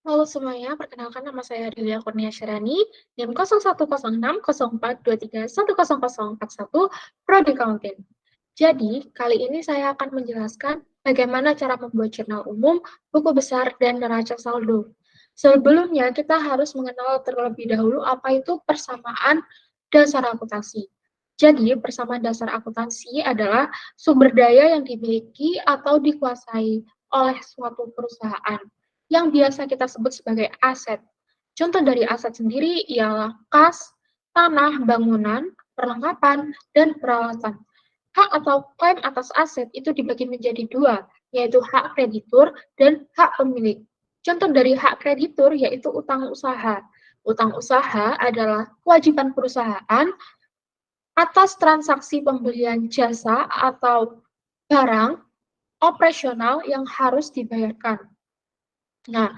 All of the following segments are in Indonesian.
Halo semuanya, perkenalkan nama saya Adelia Kurnia Syarani, NIM 01060423100041, Prodi Accounting. Jadi, kali ini saya akan menjelaskan bagaimana cara membuat jurnal umum, buku besar, dan neraca saldo. Sebelumnya, kita harus mengenal terlebih dahulu apa itu persamaan dasar akuntansi. Jadi, persamaan dasar akuntansi adalah sumber daya yang dimiliki atau dikuasai oleh suatu perusahaan yang biasa kita sebut sebagai aset. Contoh dari aset sendiri ialah kas, tanah, bangunan, perlengkapan, dan peralatan. Hak atau klaim atas aset itu dibagi menjadi dua, yaitu hak kreditur dan hak pemilik. Contoh dari hak kreditur yaitu utang usaha. Utang usaha adalah kewajiban perusahaan atas transaksi pembelian jasa atau barang operasional yang harus dibayarkan. Nah,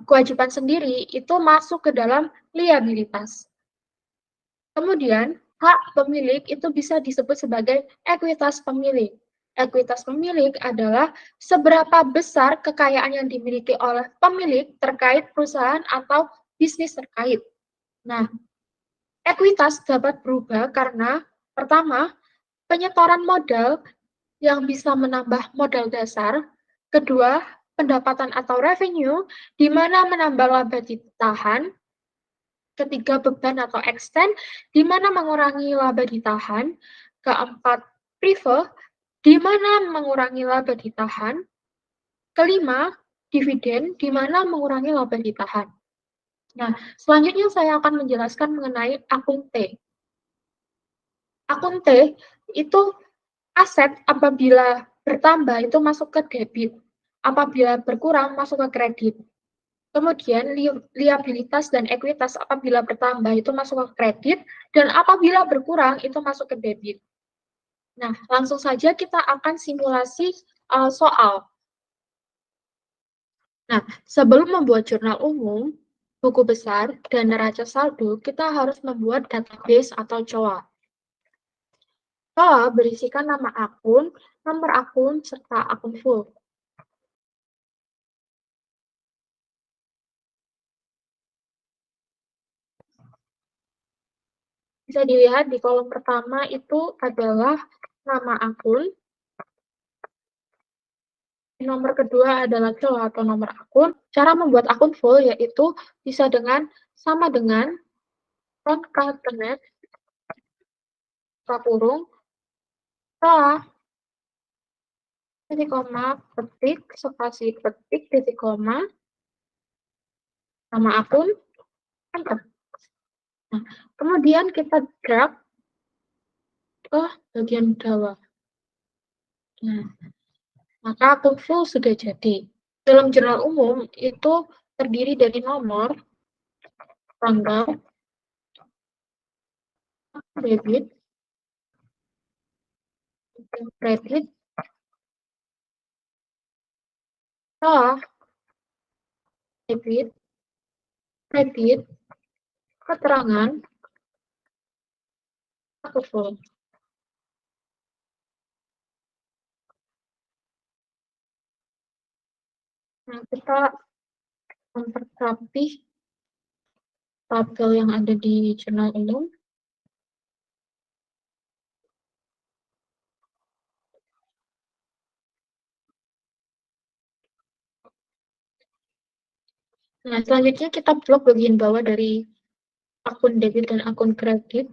kewajiban sendiri itu masuk ke dalam liabilitas. Kemudian, hak pemilik itu bisa disebut sebagai ekuitas pemilik. Ekuitas pemilik adalah seberapa besar kekayaan yang dimiliki oleh pemilik terkait perusahaan atau bisnis terkait. Nah, ekuitas dapat berubah karena pertama, penyetoran modal yang bisa menambah modal dasar. Kedua, pendapatan atau revenue, di mana menambah laba ditahan. Ketiga, beban atau extend, di mana mengurangi laba ditahan. Keempat, prive, di mana mengurangi laba ditahan. Kelima, dividen, di mana mengurangi laba ditahan. Nah, selanjutnya saya akan menjelaskan mengenai akun T. Akun T itu aset apabila bertambah itu masuk ke debit, apabila berkurang masuk ke kredit. Kemudian liabilitas dan ekuitas apabila bertambah itu masuk ke kredit, dan apabila berkurang itu masuk ke debit. Nah, langsung saja kita akan simulasi soal. Nah, sebelum membuat jurnal umum, buku besar, dan neraca saldo, kita harus membuat database atau COA. COA berisikan nama akun, nomor akun, serta akun full. Bisa dilihat di kolom pertama itu adalah nama akun, nomor kedua adalah COA atau nomor akun. Cara membuat akun full yaitu bisa dengan sama dengan concatenate kurung COA titik koma ketik spasi ketik titik koma nama akun enter. Nah, kemudian kita drag ke bagian bawah. Nah, maka akun full sudah jadi. Dalam jurnal umum itu terdiri dari nomor, tanggal, debit, kredit, salah, debit, kredit, keterangan, aku full. Nah, kita memperrapih tabel yang ada di jurnal umum. Nah, selanjutnya kita blok bagian bawah dari akun debit dan akun kredit.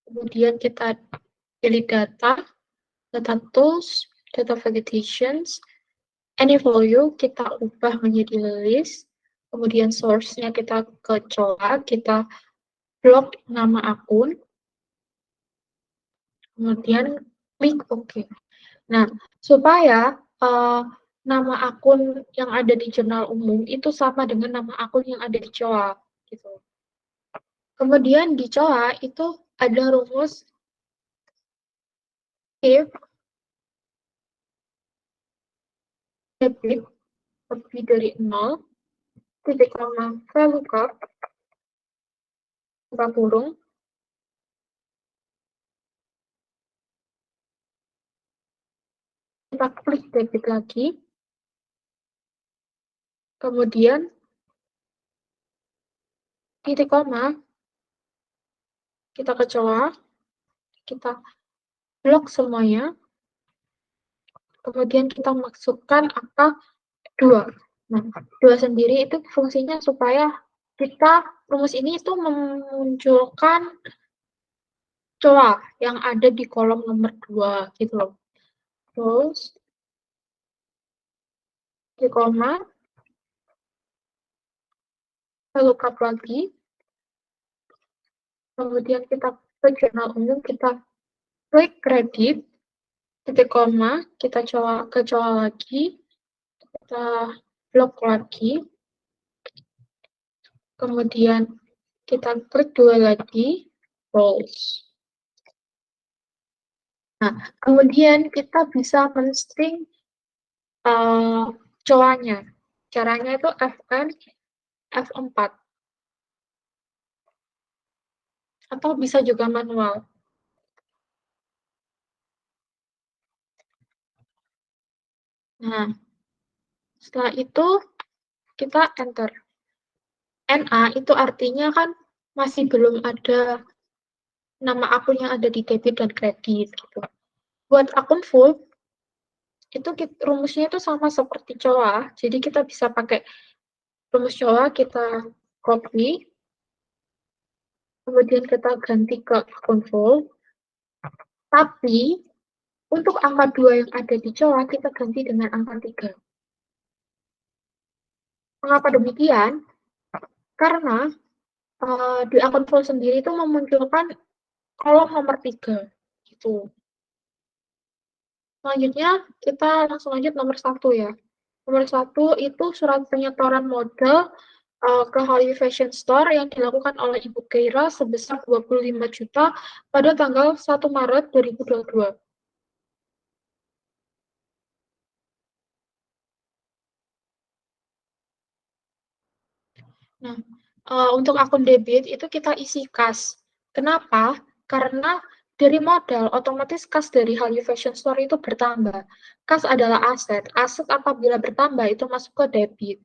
Kemudian kita pilih data, data tools, data validations, any value kita ubah menjadi list. Kemudian source-nya kita ke COA, kita blok nama akun, kemudian klik OK. Nah, supaya nama akun yang ada di jurnal umum itu sama dengan nama akun yang ada di COA. Gitu. Kemudian di COA itu ada rumus if debit lebih dari 0, titik koma VLOOKUP, buka kurung, kita klik debit lagi, kemudian titik koma, kita kecoa, kita blok semuanya, kemudian kita masukkan angka 2. Nah, 2 sendiri itu fungsinya supaya kita rumus ini itu memunculkan coa yang ada di kolom nomor 2 gitu loh. Terus di koma, lalu cut lagi, kemudian kita ke jurnal umum, kita klik kredit, titik koma, kita coa lagi, kita blok lagi, kemudian kita klik 2 lagi, close. Nah, kemudian kita bisa men-string coanya. Caranya itu Fn F4 atau bisa juga manual. Nah, setelah itu kita enter. NA itu artinya kan masih belum ada nama akun yang ada di debit dan kredit gitu. Buat akun full itu rumusnya itu sama seperti COA. Jadi kita bisa pakai rumus COA, kita copy, kemudian kita ganti ke akun full. Tapi untuk angka 2 yang ada di COA kita ganti dengan angka 3. Mengapa demikian? Karena di akun full sendiri itu memunculkan kolom nomor 3 gitu. Selanjutnya kita langsung lanjut nomor 1 ya. Nomor 1 itu surat penyetoran modal ke Hallyu Fashion Store yang dilakukan oleh Ibu Keira sebesar 25 juta pada tanggal 1 Maret 2022. Nah, untuk akun debit itu kita isi kas. Kenapa? Karena dari modal, otomatis kas dari Hallyu Fashion Store itu bertambah. Kas adalah aset. Aset apabila bertambah itu masuk ke debit.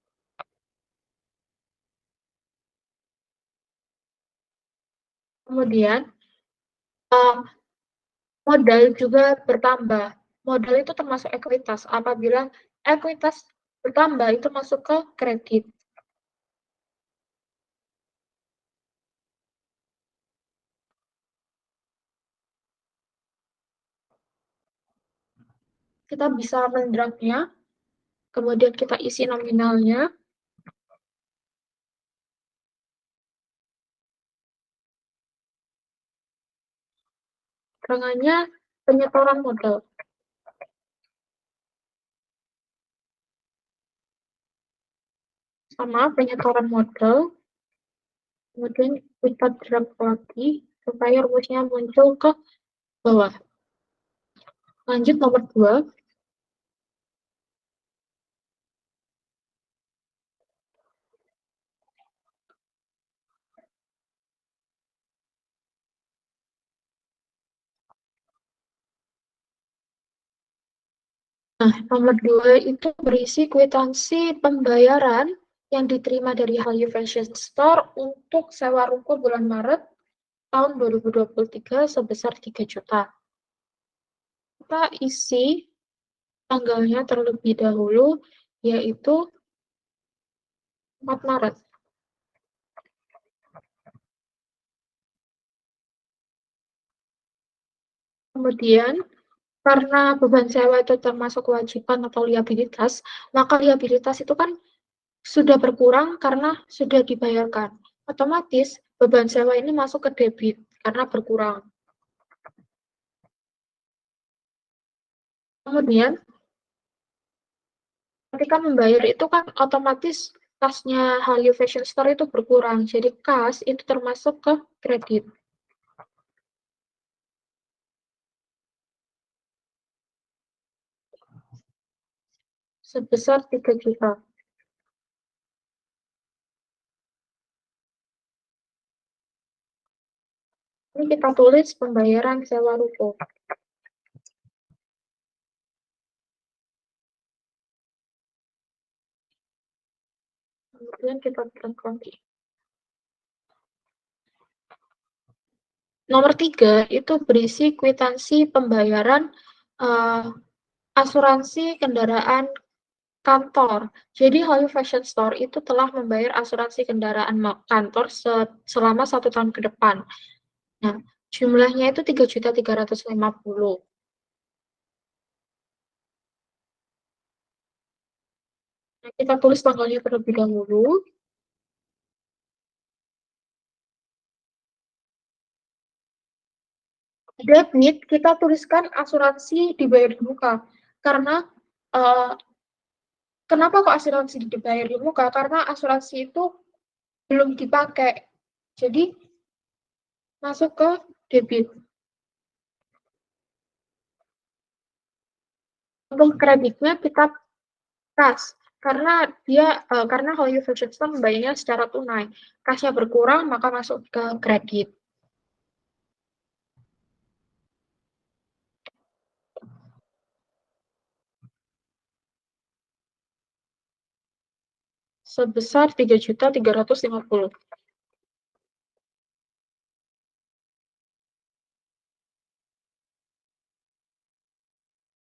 Kemudian, modal juga bertambah. Modal itu termasuk ekuitas. Apabila ekuitas bertambah itu masuk ke kredit. Kita bisa mendragnya, kemudian kita isi nominalnya. Terangannya penyetoran modal. Sama penyetoran modal. Kemudian kita drag lagi supaya rumusnya muncul ke bawah. Lanjut nomor 2. Nah, nomor 2 itu berisi kwitansi pembayaran yang diterima dari Hallyu Fashion Store untuk sewa ruko bulan Maret tahun 2023 sebesar 3 juta. Kita isi tanggalnya terlebih dahulu, yaitu 4 Maret. Kemudian, karena beban sewa itu termasuk kewajiban atau liabilitas, maka liabilitas itu kan sudah berkurang karena sudah dibayarkan. Otomatis beban sewa ini masuk ke debit karena berkurang. Kemudian ketika membayar itu kan otomatis kasnya Hallyu Fashion Store itu berkurang. Jadi kas itu termasuk ke kredit. Sebesar 3 juta. Ini kita tulis pembayaran sewa ruko. Kemudian kita tekan nomor 3 itu berisi kwitansi pembayaran asuransi kendaraan kantor. Jadi Hallyu Fashion Store itu telah membayar asuransi kendaraan kantor selama 1 tahun ke depan. Nah, jumlahnya itu 3.350.000. Nah, kita tulis tanggalnya terlebih dahulu. Debit, kita tuliskan asuransi dibayar di muka. Karena uh, kenapa kok asuransi dibayar di muka? Karena asuransi itu belum dipakai. Jadi masuk ke debit. Untuk kreditnya kita kas karena Hallyu Fashion Store membayarnya secara tunai. Kasnya berkurang maka masuk ke kredit. Sebesar 3.350.000.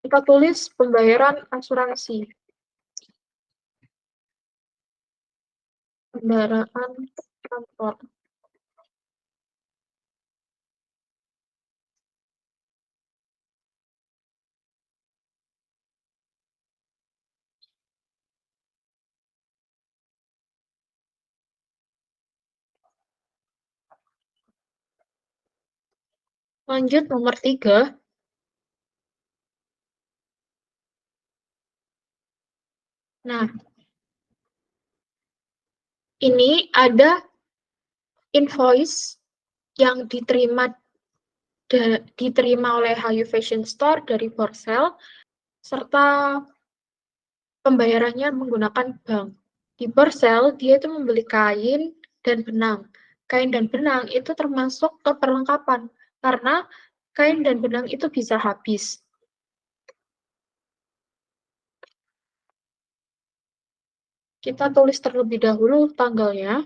Kita tulis pembayaran asuransi kendaraan kantor. Lanjut nomor 3. Nah, ini ada invoice yang diterima oleh Hallyu Fashion Store dari Borsel, serta pembayarannya menggunakan bank. Di Borsel, dia itu membeli kain dan benang. Kain dan benang itu termasuk ke perlengkapan, karena kain dan benang itu bisa habis. Kita tulis terlebih dahulu tanggalnya.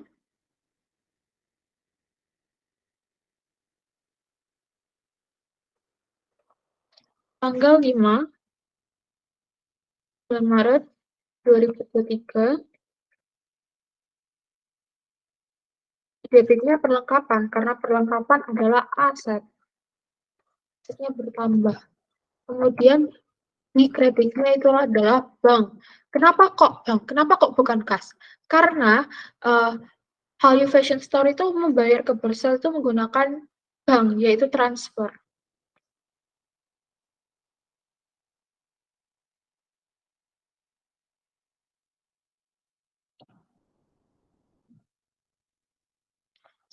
Tanggal 5 bulan Maret 2023. Debitnya perlengkapan, karena perlengkapan adalah aset. Asetnya bertambah. Kemudian di kreditnya itu adalah bank. Kenapa kok bank? Kenapa kok bukan kas? Karena Hallyu Fashion Store itu membayar ke Borsel itu menggunakan bank, yaitu transfer.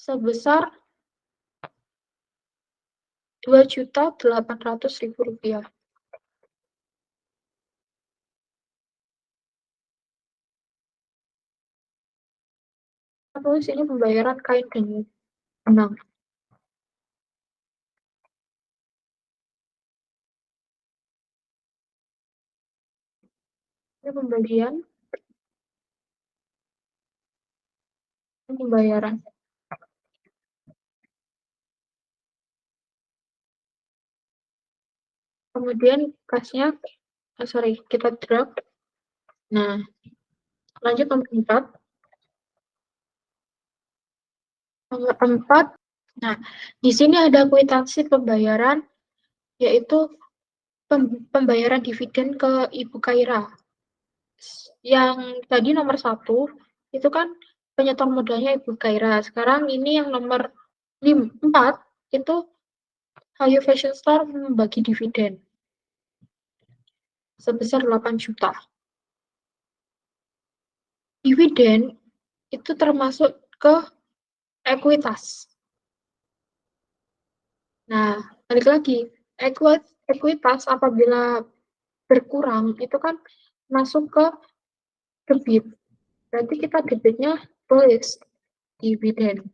Sebesar Rp2.800.000. Tulis ini pembayaran kain dan benang. Ini pembelian, ini pembayaran. Kemudian kasnya, kita drop. Nah, lanjut nomor 4. Nomor 4, nah, di sini ada kwitansi pembayaran, yaitu pembayaran dividen ke Ibu Kaira. Yang tadi nomor 1, itu kan penyetor modalnya Ibu Kaira. Sekarang ini yang nomor 4, itu Hallyu Fashion Store membagi dividen sebesar 8 juta. Dividen itu termasuk ke ekuitas. Nah, balik lagi, ekuitas apabila berkurang itu kan masuk ke debit. Berarti kita debitnya tulis dividen.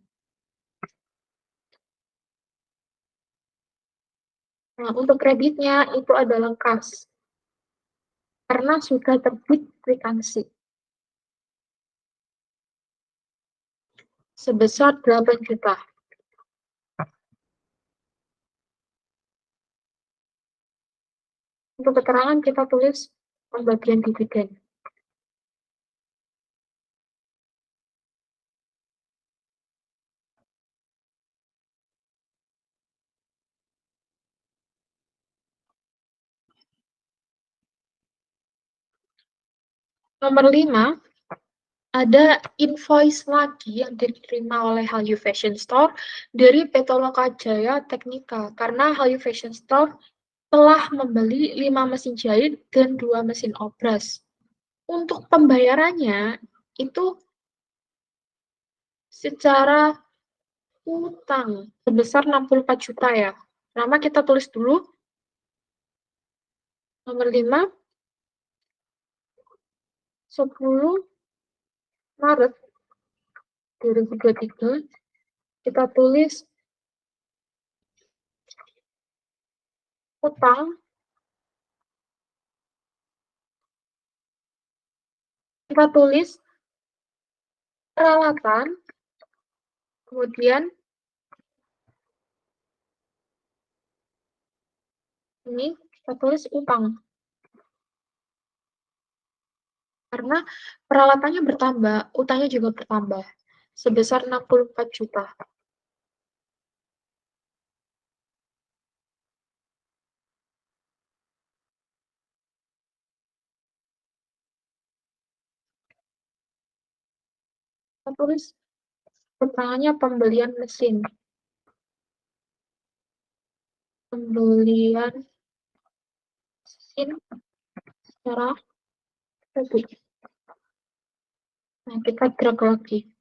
Nah, untuk kreditnya itu adalah kas. Karena sudah terbit kwitansi. sebesar 8 juta. Untuk keterangan kita tulis pembagian dividen. Nomor 5, ada invoice lagi yang diterima oleh Hallyu Fashion Store dari PT Lokajaya Teknika karena Hallyu Fashion Store telah membeli 5 mesin jahit dan 2 mesin obras. Untuk pembayarannya itu secara utang sebesar 64 juta ya. Pertama kita tulis dulu nomor 5, 10 Maret 2023 kita tulis utang, kita tulis peralatan, kemudian ini kita tulis utang. Karena peralatannya bertambah, utangnya juga bertambah sebesar 64 juta. Kita tulis keterangannya pembelian mesin. Pembelian mesin secara kredit. Nah, kita drag lagi.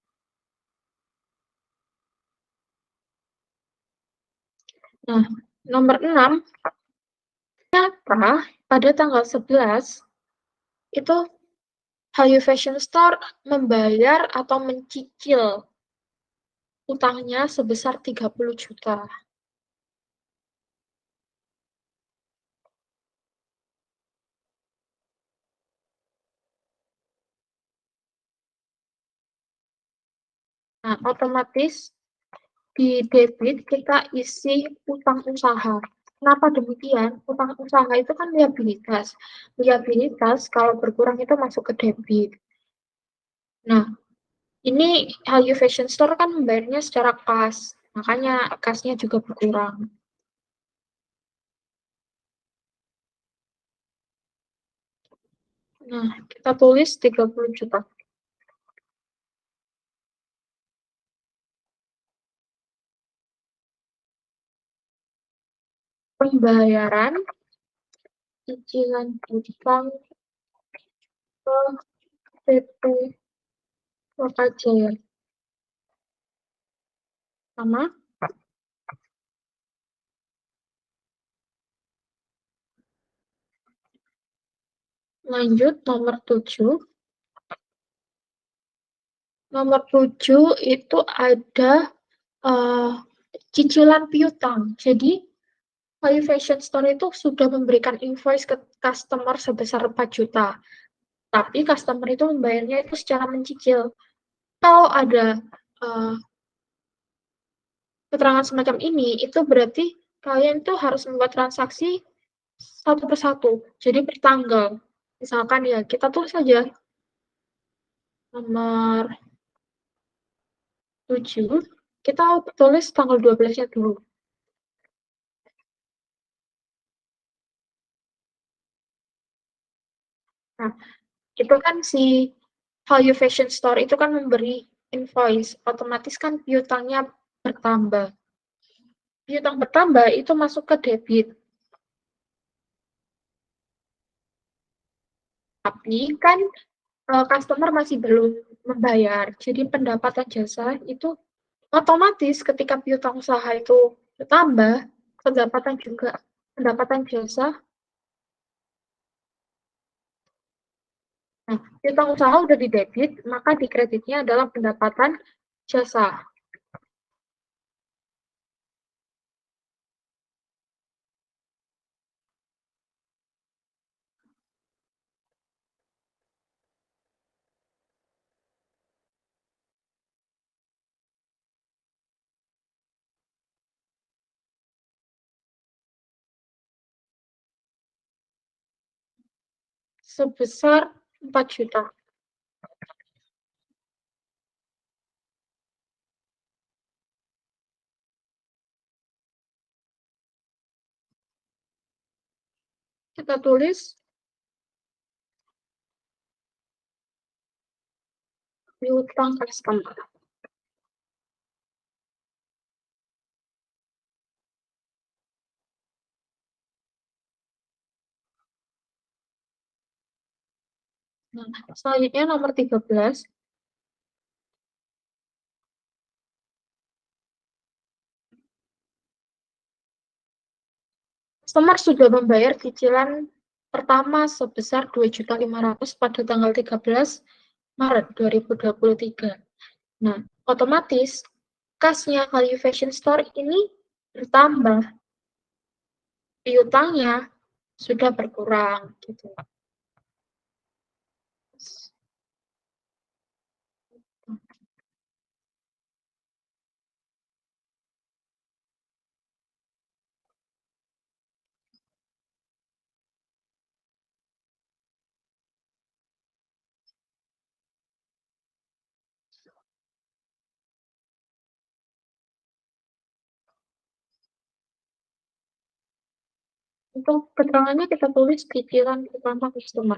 Nah, nomor 6, ternyata pada tanggal 11 itu Hallyu Fashion Store membayar atau mencicil utangnya sebesar 30 juta. Nah, otomatis di debit kita isi utang usaha. Kenapa demikian? Utang usaha itu kan liabilitas. Liabilitas kalau berkurang itu masuk ke debit. Nah, ini Hallyu Fashion Store kan membayarnya secara kas, makanya kasnya juga berkurang. Nah, kita tulis 30 juta. Pembayaran cicilan utang ke PT Lokajaya. Sama, lanjut nomor 7. Nomor 7 itu ada cicilan piutang. Jadi, Hallyu Fashion Store itu sudah memberikan invoice ke customer sebesar 4 juta. Tapi customer itu membayarnya itu secara mencicil. Kalau ada uh, keterangan semacam ini, itu berarti kalian tuh harus membuat transaksi satu persatu. Jadi bertanggal. Misalkan ya, kita tulis saja nomor 7, kita tulis tanggal 12-nya dulu. Nah, itu kan si Hallyu Fashion Store itu kan memberi invoice, otomatis kan piutangnya bertambah. Piutang bertambah itu masuk ke debit. Tapi kan customer masih belum membayar. Jadi pendapatan jasa itu otomatis ketika piutang usaha itu bertambah, pendapatan juga pendapatan jasa. Nah, piutang usaha udah di debit, maka di kreditnya adalah pendapatan jasa. sebesar 4 juta. Kita tulis piutang customer. Nah, selanjutnya nomor 13. Customer sudah membayar cicilan pertama sebesar 2.500.000 pada tanggal 13 Maret 2023. Nah, otomatis kasnya Value Fashion Store ini bertambah, piutangnya sudah berkurang gitu. Untuk keterangannya kita tulis cicilan pertama customer.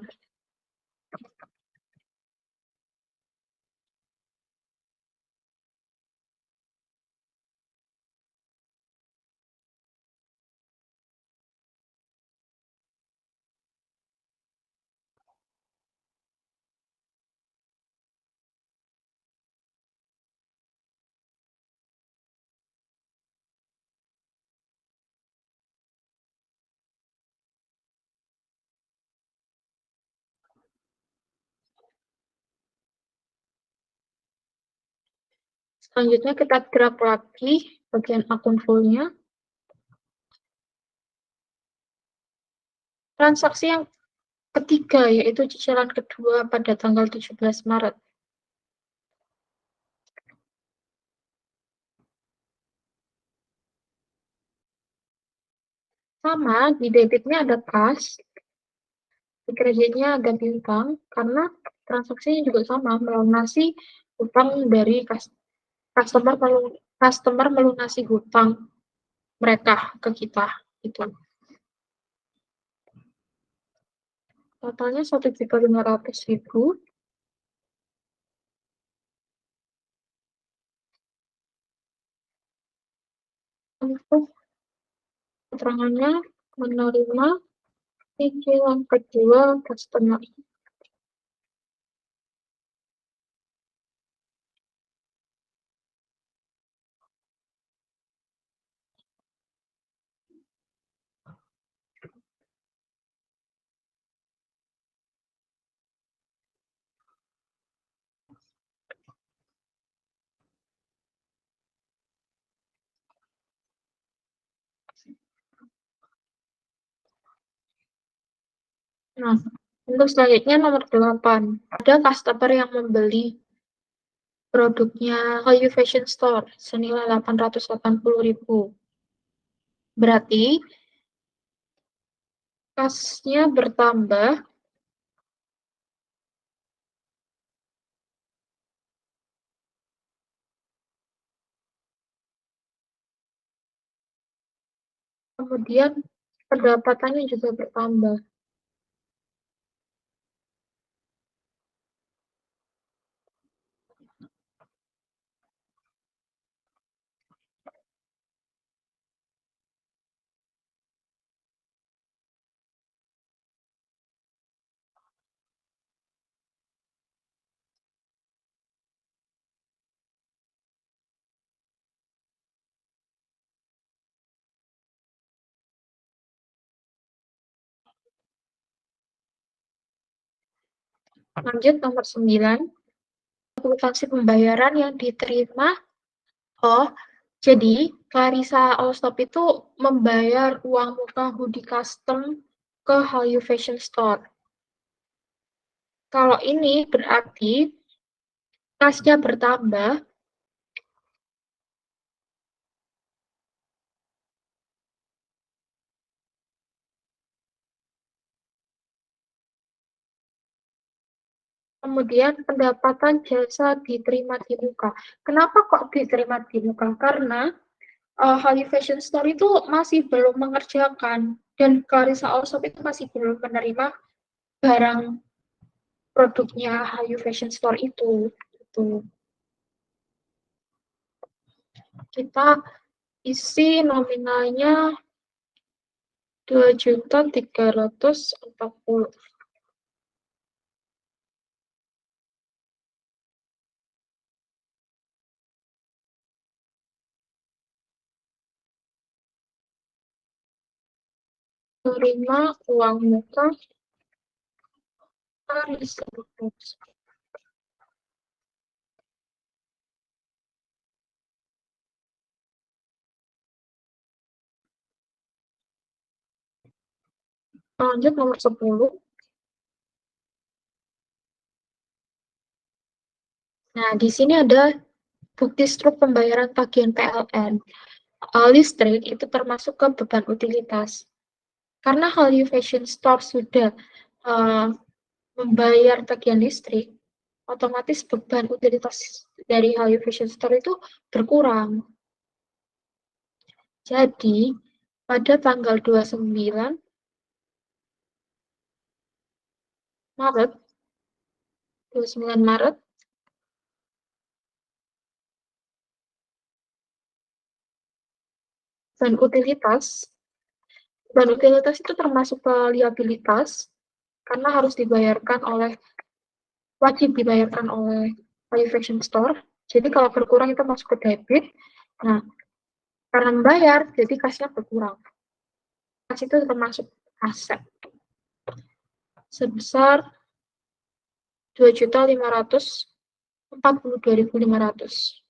Selanjutnya kita drag lagi bagian akun fullnya. Transaksi yang ketiga yaitu cicilan kedua pada tanggal 17 Maret. Sama, di debitnya ada kas, di kreditnya ada piutang, karena transaksinya juga sama, melunasi hutang dari customer, customer melunasi hutang mereka ke kita. Itu. Totalnya 1.500.000. Untuk keterangannya menerima cicilan kedua customer. Nah, untuk selanjutnya nomor 8. Ada customer yang membeli produknya Value Fashion Store senilai 880.000. Berarti kasnya bertambah, kemudian pendapatannya juga bertambah. Lanjut nomor 9. Akuntansi pembayaran yang diterima. Oh, jadi Clarissa Allstop itu membayar uang muka hoodie custom ke Hallyu Fashion Store. Kalau ini berarti kasnya bertambah, Kemudian pendapatan jasa diterima di muka. Kenapa kok diterima di muka? Karena Hallyu Fashion Store itu masih belum mengerjakan dan Clarissa Allshop itu masih belum menerima barang produknya Hallyu Fashion Store itu. Gitu. Kita isi nominalnya 2.340.000. Terima uang muka Clarissa Allshop. Lanjut nomor 10. Nah, di sini ada bukti struk pembayaran tagihan PLN. Listrik itu termasuk ke beban utilitas. Karena Hallyu Fashion Store sudah uh, membayar tagihan listrik, otomatis beban utilitas dari Hallyu Fashion Store itu berkurang. Jadi, pada tanggal 29 Maret, 29 Maret, beban utilitas itu termasuk ke liabilitas, karena harus wajib dibayarkan oleh Hallyu Fashion Store. Jadi kalau berkurang itu masuk ke debit. Nah, karena membayar, jadi kasnya berkurang. Kas itu termasuk aset. Sebesar 2.542.500.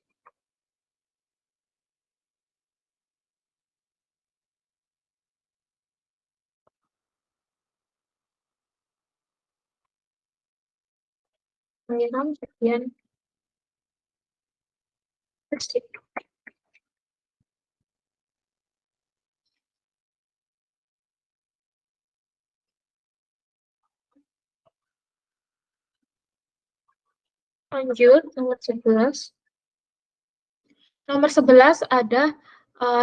Mengenam sekian listrik. Lanjut, nomor 11. Nomor 11 ada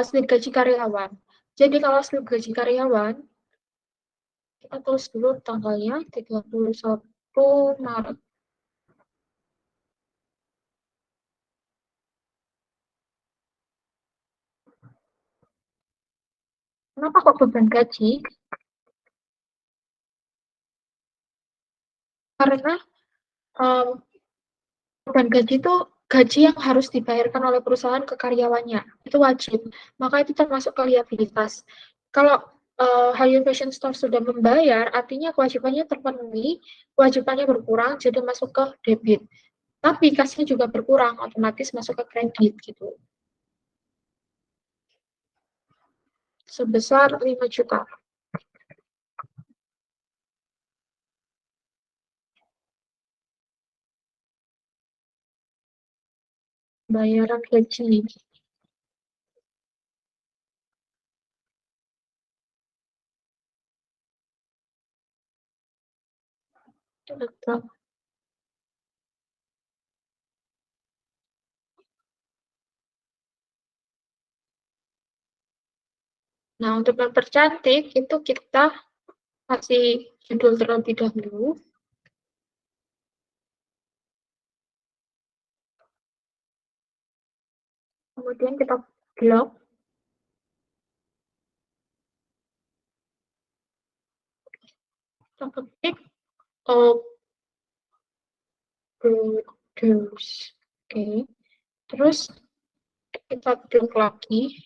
slip gaji karyawan. Jadi kalau slip gaji karyawan, kita tulis dulu tanggalnya 31 Maret. Kenapa kok beban gaji? Karena um, beban gaji itu gaji yang harus dibayarkan oleh perusahaan ke karyawannya. Itu wajib. Maka itu termasuk ke liabilitas. Kalau Hallyu Fashion Store sudah membayar, artinya kewajibannya terpenuhi, kewajibannya berkurang, jadi masuk ke debit. Tapi kasnya juga berkurang, otomatis masuk ke kredit gitu. Sebesar 5 juta. Bayaran gaji. Betul. Nah, untuk mempercantik itu kita kasih judul terlebih dahulu. Kemudian kita blok. Kita ketik produce. Oke. Terus kita klik lagi.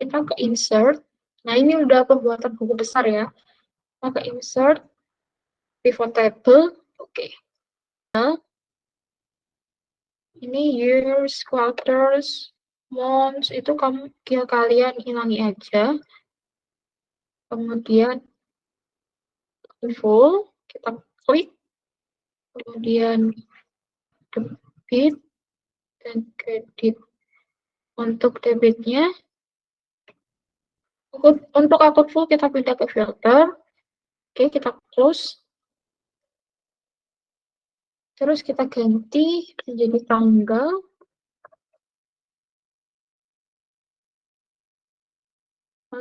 Kita ke insert. Nah, ini udah pembuatan buku besar ya. Kita ke insert, pivot table. Oke. Nah, ini years, quarters, months, itu kalian hilangi aja. Kemudian full, kita klik. Kemudian debit dan kredit. Untuk debitnya, untuk akun full kita pindah ke filter. Oke, kita close. Terus kita ganti menjadi tanggal.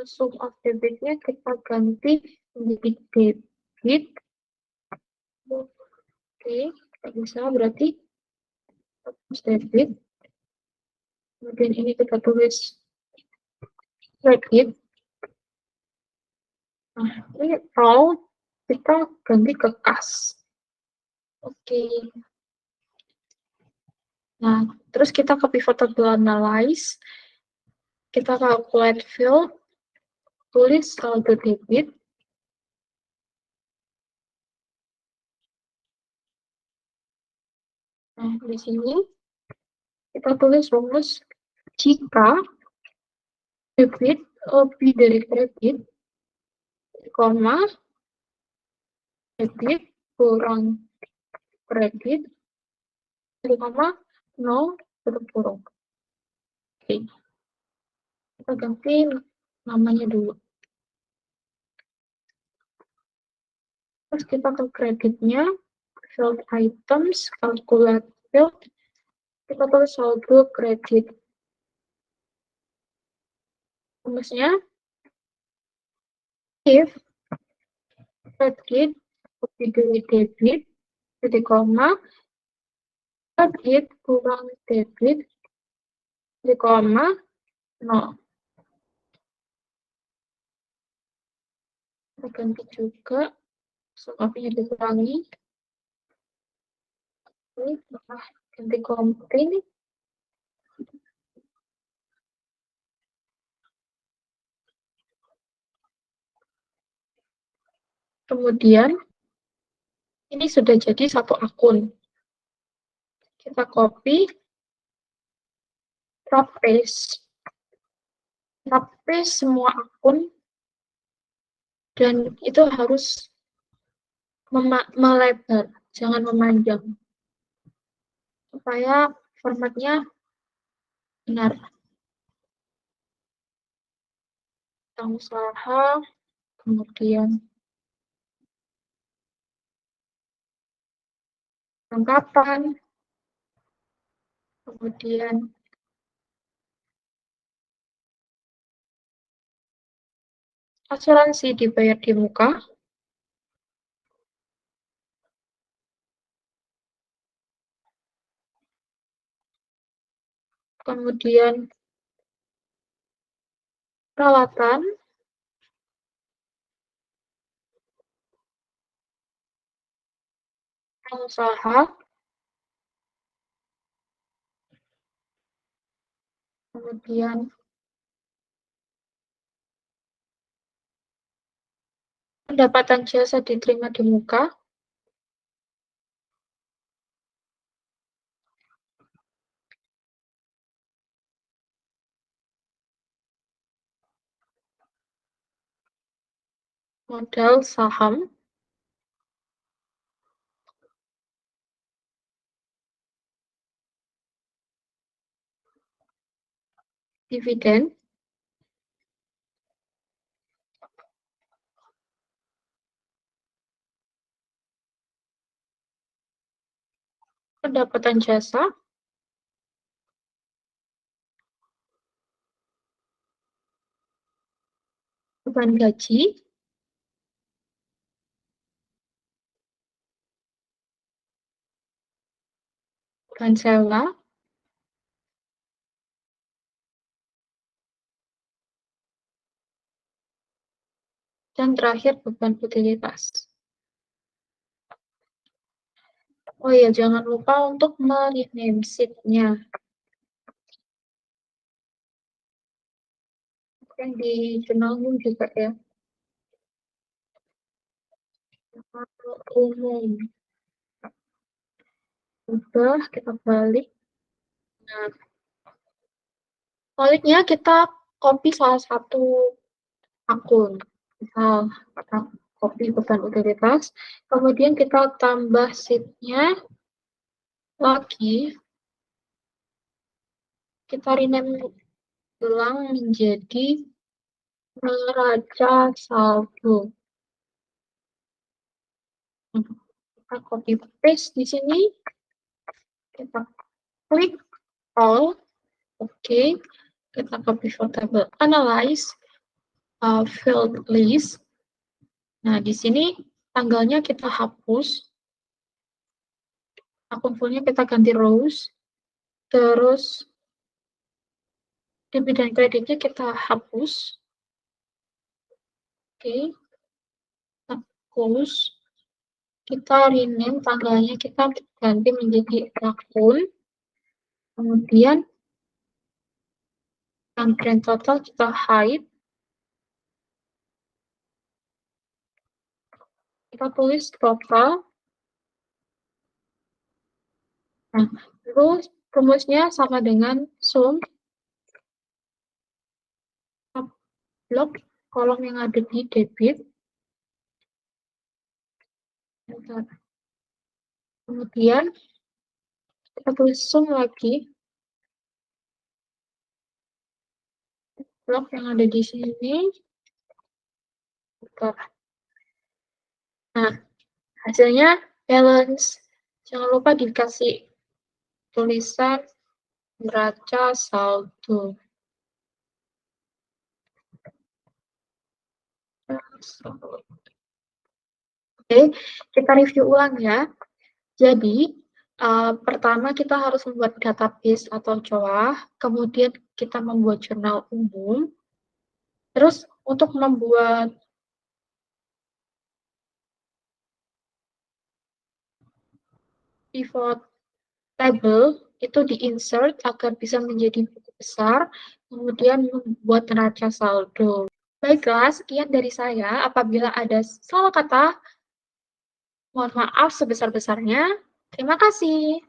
Sum of debitnya kita ganti menjadi debit. Oke, kita bisa berarti debit. Kemudian ini kita tulis credit. Nah, ini row kita ganti ke kas. Oke. Nah, terus kita ke pivot table analyze. Kita calculate field, tulis saldo debit. Nah, di sini kita tulis rumus jika debit lebih dari kredit, koma, debit kurang kredit, koma, 0, tutup kurung. Oke. Kita ganti namanya dulu. Terus kita ke kreditnya, field items, calculate field, kita tulis saldo kredit. Rumusnya, if kredit lebih dari debit, jadi koma, kredit kurang debit, jadi koma, 0. Kita ganti juga, sumnya dikurangi. Ini ganti komplain. Kemudian, ini sudah jadi satu akun. Kita copy, kita paste. Kita paste semua akun, dan itu harus melebar, jangan memanjang. Supaya formatnya benar. Tentang usaha, kemudian kelengkapan, kemudian asuransi dibayar di muka, kemudian peralatan, usaha, kemudian pendapatan jasa diterima di muka, modal saham, dividen, pendapatan jasa, beban gaji, beban sewa, dan terakhir beban utilitas. Oh iya, jangan lupa untuk merename sheet-nya. Yang di jurnalmu juga ya. Umum. Udah, kita balik. Nah, selanjutnya kita copy salah satu akun. Misal, kita copy beban utilitas. Kemudian kita tambah sheet-nya lagi. Kita rename ulang menjadi neraca saldo. Kita copy paste di sini. Kita klik all. Oke. Kita copy for table analyze field list. Nah, di sini tanggalnya kita hapus. Akun fullnya kita ganti rows. Terus debit dan kreditnya kita hapus. Oke. Kita close. Kita rename tanggalnya, kita ganti menjadi akun. Kemudian yang grand total kita hide. Kita tulis total. Nah, terus rumusnya sama dengan sum blok kolom yang ada di debit. Kemudian kita tulis sum lagi. Blok yang ada di sini. Nah, hasilnya balance. Jangan lupa dikasih tulisan neraca saldo. Oke, kita review ulang ya. Jadi, pertama kita harus membuat database atau COA, kemudian kita membuat jurnal umum. Terus, untuk membuat pivot table, itu di-insert agar bisa menjadi buku besar, kemudian membuat neraca saldo. Baiklah, sekian dari saya. Apabila ada salah kata, mohon maaf sebesar-besarnya. Terima kasih.